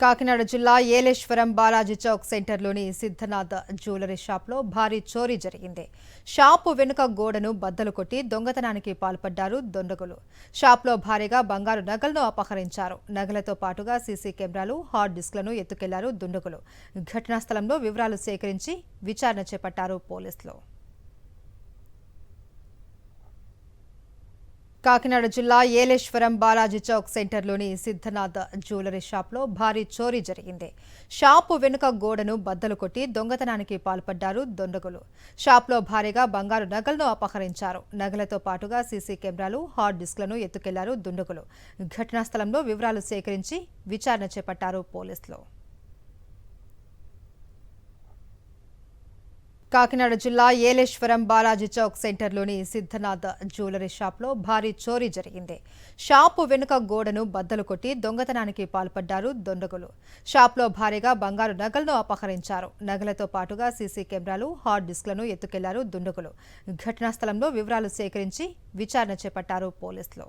కాకినాడ జిల్లా ఏలేశ్వరం బాలాజీ చౌక్ సెంటర్లోని సిద్ధనాథ్ జ్యువెలరీ షాప్లో భారీ చోరీ జరిగింది. షాపు వెనుక గోడను బద్దలు కొట్టి దొంగతనానికి పాల్పడ్డారు దుండగులు. షాప్లో భారీగా బంగారు నగలను అపహరించారు. నగలతో పాటుగా సీసీ కెమెరాలు, హార్డ్ డిస్క్లను ఎత్తుకెళ్లారు దుండగులు. ఘటనా స్థలంలో వివరాలు సేకరించి విచారణ చేపట్టారు పోలీసులు. కాకినాడ జిల్లా ఏలేశ్వరం బాలాజీ చౌక్ సెంటర్లోని సిద్ధనాథ్ జ్యువెలరీ షాప్లో భారీ చోరీ జరిగింది. షాపు వెనుక గోడను బద్దలు కొట్టి దొంగతనానికి పాల్పడ్డారు దుండగులు. షాప్లో భారీగా బంగారు నగలను అపహరించారు. నగలతో పాటుగా సీసీ కెమెరాలు, హార్డ్ డిస్క్లను ఎత్తుకెళ్లారు దుండగులు. ఘటనా స్థలంలో వివరాలు సేకరించి విచారణ చేపట్టారు పోలీసులు. కాకినాడ జిల్లా ఏలేశ్వరం బాలాజీ చౌక్ సెంటర్లోని సిద్ధనాథ్ జ్యువెలరీ షాప్లో భారీ చోరీ జరిగింది. షాపు వెనుక గోడను బద్దలు కొట్టి దొంగతనానికి పాల్పడ్డారు దుండగులు. షాప్లో భారీగా బంగారు నగలను అపహరించారు. నగలతో పాటుగా సీసీ కెమెరాలు, హార్డ్ డిస్క్లను ఎత్తుకెళ్లారు దుండగులు. ఘటనా స్థలంలో వివరాలు సేకరించి విచారణ చేపట్టారు పోలీసులు.